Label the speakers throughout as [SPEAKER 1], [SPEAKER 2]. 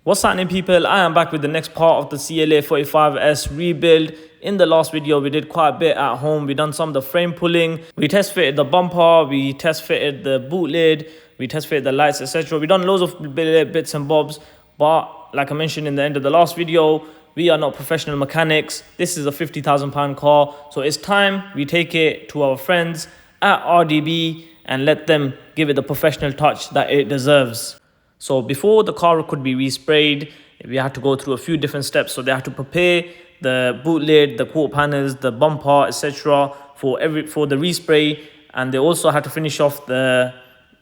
[SPEAKER 1] What's happening, people? I am back with the next part of the CLA45S rebuild. In the last video, we did quite a bit at home. We done some of the frame pulling. We test fitted the bumper. We test fitted the boot lid. We test fitted the lights, etc. We done loads of bits and bobs. But like I mentioned in the end of the last video, we are not professional mechanics. This is a £50,000 car. So it's time we take it to our friends at RDB and let them give it the professional touch that it deserves. So before the car could be resprayed, we had to go through a few different steps. So they had to prepare the boot lid, the quarter panels, the bumper, etc. for the respray, and they also had to finish off the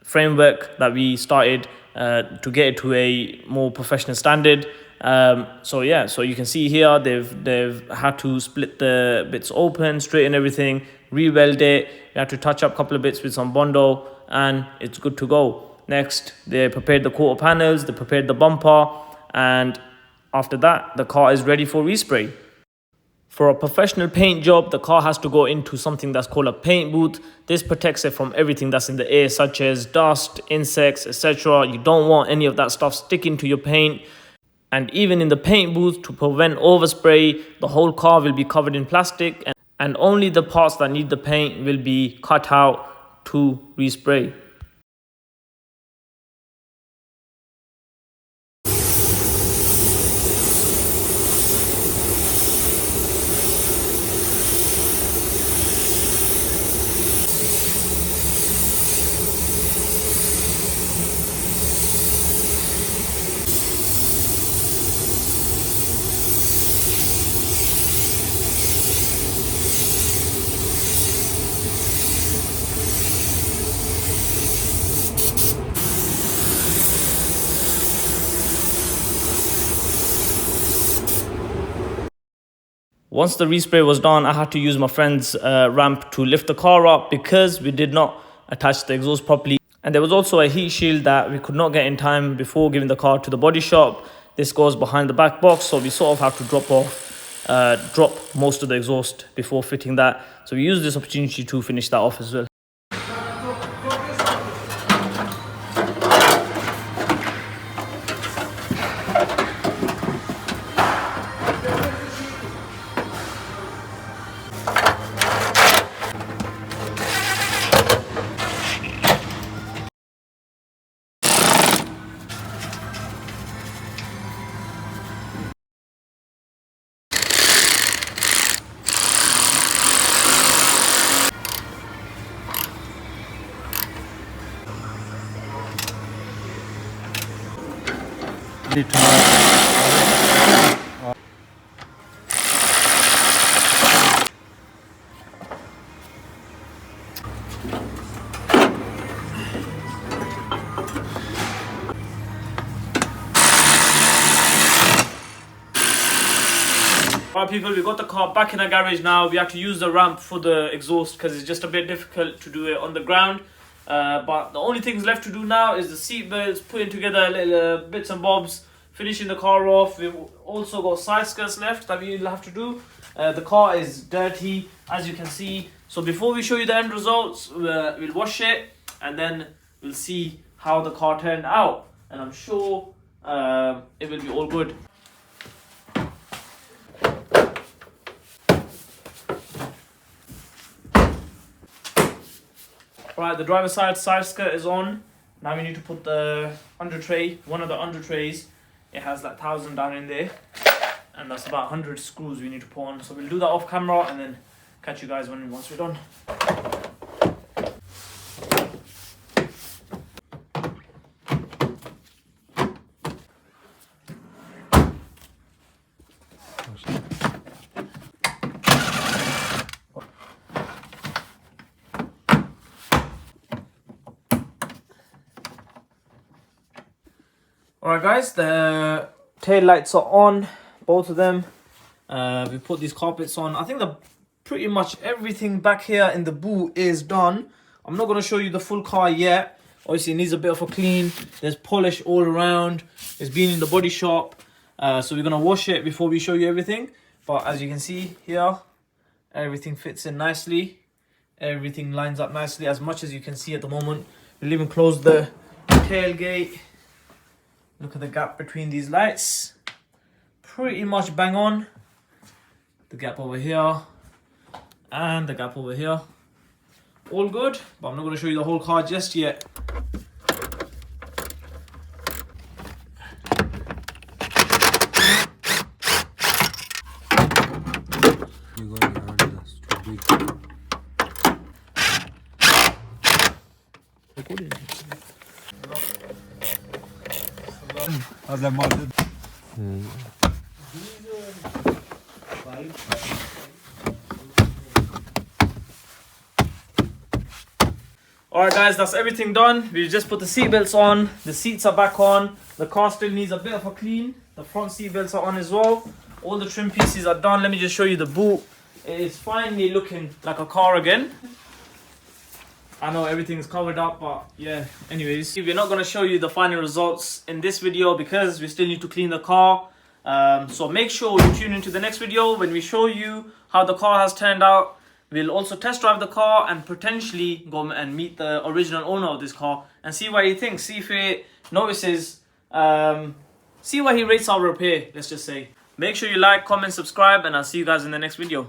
[SPEAKER 1] framework that we started to get it to a more professional standard. So you can see here they've had to split the bits open, straighten everything, re-weld it. We had to touch up a couple of bits with some Bondo, and it's good to go. Next, they prepared the quarter panels, they prepared the bumper, and after that, the car is ready for respray. For a professional paint job, the car has to go into something that's called a paint booth. This protects it from everything that's in the air, such as dust, insects, etc. You don't want any of that stuff sticking to your paint. And even in the paint booth, to prevent overspray, the whole car will be covered in plastic, and only the parts that need the paint will be cut out to respray. Once the respray was done, I had to use my friend's ramp to lift the car up because we did not attach the exhaust properly. And there was also a heat shield that we could not get in time before giving the car to the body shop. This goes behind the back box, so we sort of have to drop most of the exhaust before fitting that. So we used this opportunity to finish that off as well. Alright, people, we got the car back in the garage now. We have to use the ramp for the exhaust because it's just a bit difficult to do it on the ground. But the only things left to do now is the seat belts, putting together little bits and bobs, finishing the car off. We've also got side skirts left that we'll have to do. The car is dirty, as you can see. So before we show you the end results, we'll wash it and then we'll see how the car turned out. And I'm sure it will be all good. Right, the driver's side skirt is on. Now we need to put the under tray, one of the under trays. It has like 1,000 down in there, and that's about 100 screws we need to put on. So we'll do that off camera and then catch you guys once we're done. Alright guys, the tail lights are on, both of them. We put these carpets on. I think pretty much everything back here in the boot is done. I'm not going to show you the full car yet. Obviously it needs a bit of a clean. There's polish all around. It's been in the body shop. So we're going to wash it before we show you everything. But as you can see here, everything fits in nicely. Everything lines up nicely as much as you can see at the moment. We'll even close the tailgate. Look at the gap between these lights. Pretty much bang on. The gap over here and the gap over here. All good, but I'm not going to show you the whole car just yet. Alright guys, that's everything done. We just put the seat belts on, the seats are back on, the car still needs a bit of a clean, the front seat belts are on as well, all the trim pieces are done. Let me just show you the boot. It is finally looking like a car again. I know everything's covered up, but yeah, anyways. We're not going to show you the final results in this video because we still need to clean the car. So make sure you tune into the next video when we show you how the car has turned out. We'll also test drive the car and potentially go and meet the original owner of this car and see what he thinks, see if he notices, see what he rates our repair, let's just say. Make sure you like, comment, subscribe, and I'll see you guys in the next video.